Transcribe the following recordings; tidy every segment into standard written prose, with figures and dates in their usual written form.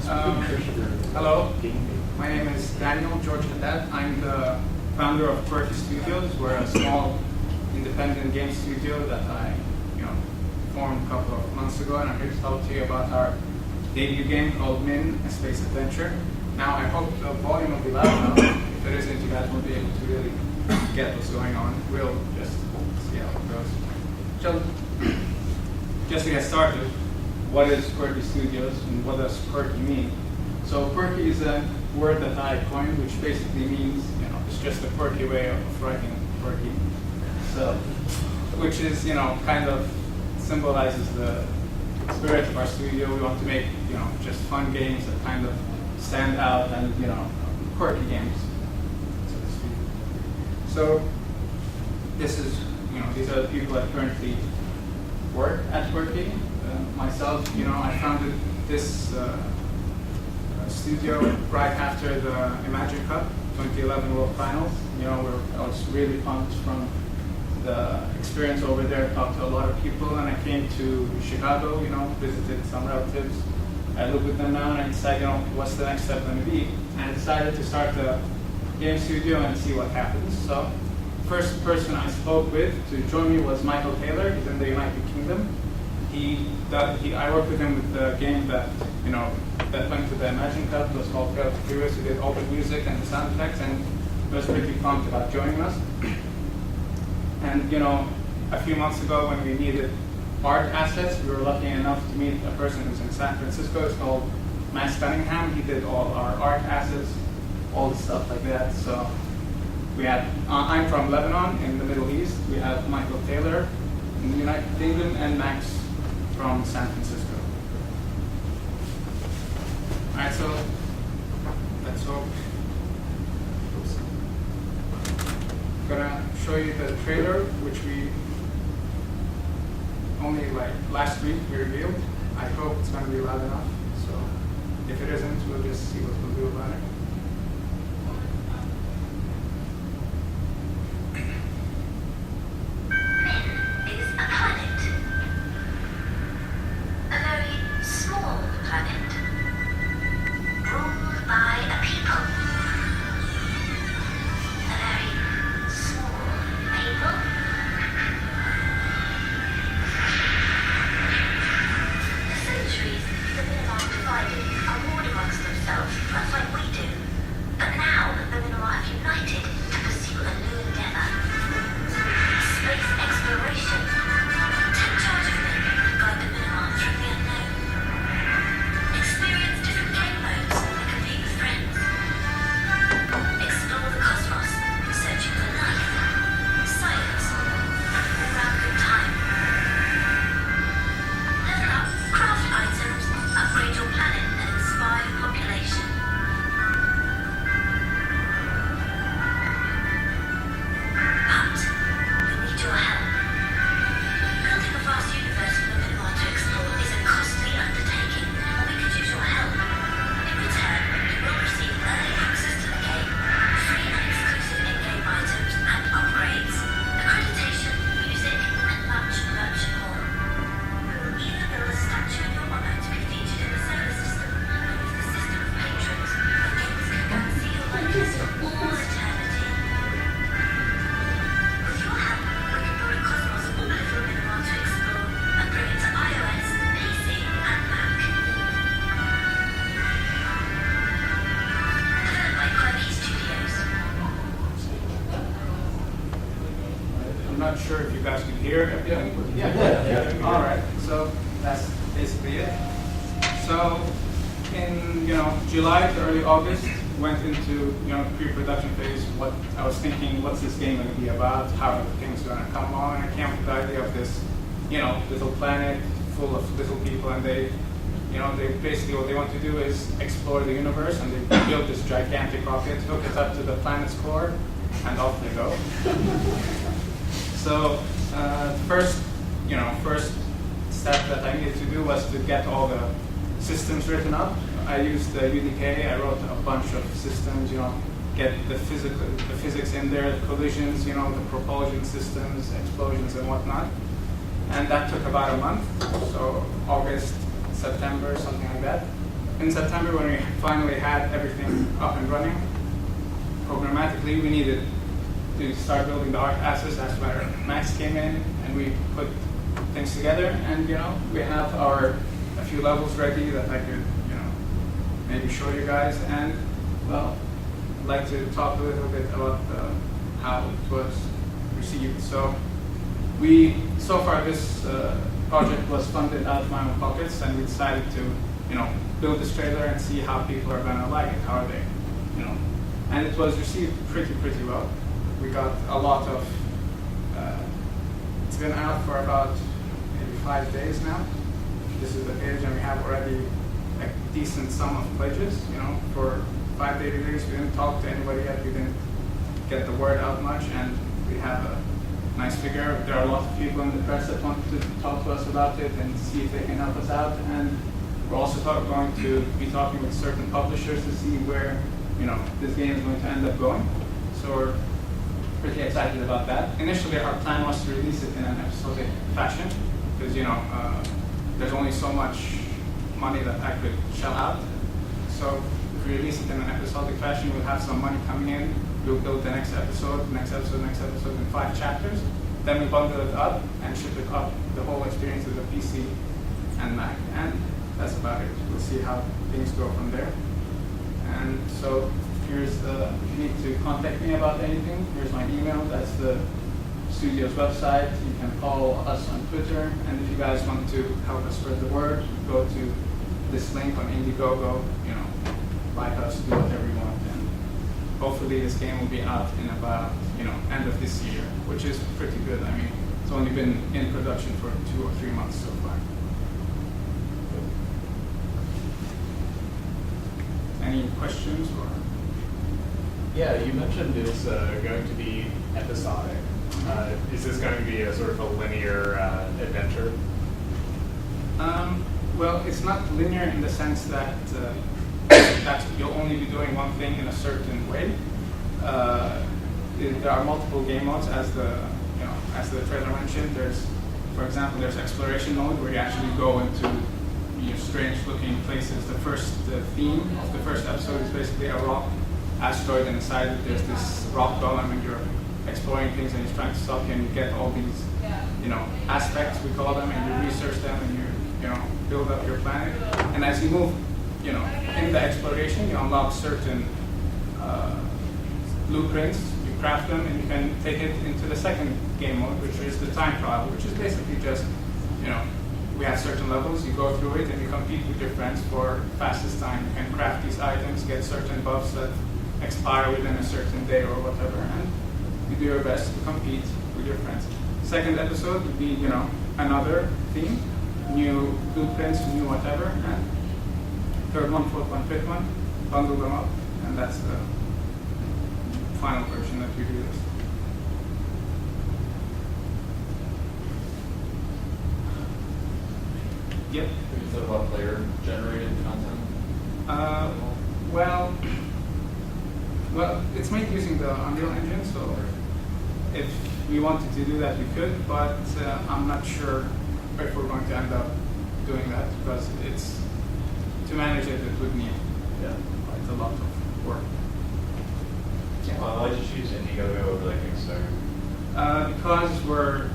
Hello, my name is Daniel George Haddad. I'm the founder of Quirky Studios. We're a small independent game studio that I formed a couple of months ago, and I'm here to talk to you about our debut game called Min, A Space Adventure. Now, I hope the volume will be loud enough. If it isn't, you guys won't be able to really get what's going on. We'll just see how it goes. So, just to get started, what is Quirky Studios and what does quirky mean? So quirky is a word that I coined, which basically means, it's just a quirky way of writing quirky. So, which is, kind of symbolizes the spirit of our studio. We want to make, just fun games that kind of stand out and, quirky games, so to speak. So, this is, these are the people that currently work at Quirky. Myself, I founded this studio right after the Imagine Cup 2011 World Finals. I was really pumped from the experience over there. Talked to a lot of people, and I came to Chicago. Visited some relatives. I live with them now, and I decided, what's the next step going to be? And I decided to start a game studio and see what happens. So, first person I spoke with to join me was Michael Taylor. He's in the United Kingdom. I worked with him with the game that that went to the Imagine Cup. It was called Fail to Furious. He did all the music and the sound effects, and he was pretty pumped about joining us. And a few months ago, when we needed art assets, we were lucky enough to meet a person who's in San Francisco. It's called Max Cunningham. He did all our art assets, all the stuff like that. So we had I'm from Lebanon in the Middle East. We have Michael Taylor in the United Kingdom and Max from San Francisco. All right, so let's hope. I'm gonna show you the trailer, which we only last week we revealed. I hope it's gonna be loud enough. So if it isn't, we'll just see what we'll do about it. I'm not sure if you guys can hear everything. Yeah. All right. So that's basically it. So in July to early August, went into pre-production phase. What I was thinking, what's this game going to be about? How are things going to come along? And I came up with the idea of this, little planet full of little people, and they basically what they want to do is explore the universe, and they built this gigantic rocket, hook it up to the planet's core, and off they go. So first step that I needed to do was to get all the systems written up. I used the UDK. I wrote a bunch of systems. Get the physics in there, the collisions, the propulsion systems, explosions, and whatnot. And that took about a month. So August, September, something like that. in September, when we finally had everything up and running programmatically, we needed to start building the art assets. That's where Max came in, and we put things together. And we have a few levels ready that I could maybe show you guys. And well, I'd like to talk a little bit about how it was received. So far this project was funded out of my own pockets, and we decided to build this trailer and see how people are going to like it. How are they, and it was received pretty well. We got a lot of, it's been out for about maybe 5 days now. This is the page, and we have already a decent sum of pledges. For 5-day release, we didn't talk to anybody yet. We didn't get the word out much, and we have a nice figure. There are a lot of people in the press that want to talk to us about it and see if they can help us out. And we're also going to be talking with certain publishers to see where this game is going to end up going. So we're pretty excited about that. Initially, our plan was to release it in an episodic fashion because there's only so much money that I could shell out. So if we release it in an episodic fashion, we'll have some money coming in. We'll build the next episode in 5 chapters. Then we bundle it up and ship it up the whole experience to the PC and Mac. And that's about it. We'll see how things go from there. And so here's if you need to contact me about anything, here's my email. That's the studio's website. You can follow us on Twitter. And if you guys want to help us spread the word, go to this link on Indiegogo. Like us, do whatever you want. And hopefully this game will be out in about end of this year, which is pretty good. I mean, it's only been in production for 2 or 3 months so far. Any questions or? Yeah, you mentioned it's going to be episodic. Is this going to be a sort of a linear adventure? Well, it's not linear in the sense that you'll only be doing one thing in a certain way. There are multiple game modes, as the trailer mentioned. For example, there's exploration mode where you actually go into strange-looking places. The first theme of the first episode is basically a rock asteroid, and inside it there's this rock golem, and you're exploring things, and he's trying to stop you, and you get all these, aspects, we call them, and you research them, and you build up your planet. And as you move, in the exploration, you unlock certain blueprints, you craft them, and you can take it into the second game mode, which is the time trial, which is basically just, we have certain levels, you go through it, and you compete with your friends for fastest time. You can craft these items, get certain buffs that expire within a certain day or whatever, and you do your best to compete with your friends. Second episode would be, another theme, new blueprints, new whatever, and third one, fourth one, fifth one, bundle them up, and that's the final version that we released. Yep. Is that about player-generated content? Well, it's made using the Unreal Engine, so if we wanted to do that, we could, but I'm not sure if we're going to end up doing that, because to manage it would need quite a lot of work. Yeah. Why did you choose Indiegogo over like Kickstarter? Because we're,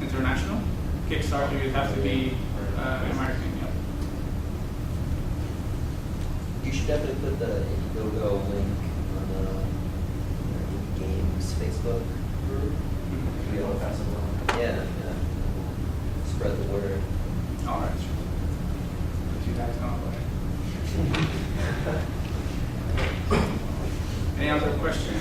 international. Kickstarter, you'd have to be American, yeah. You should definitely put the Indiegogo link on the Games Facebook group. We all pass it along. Yeah. Spread the word. All right, sure. If you guys know about it. Any other questions?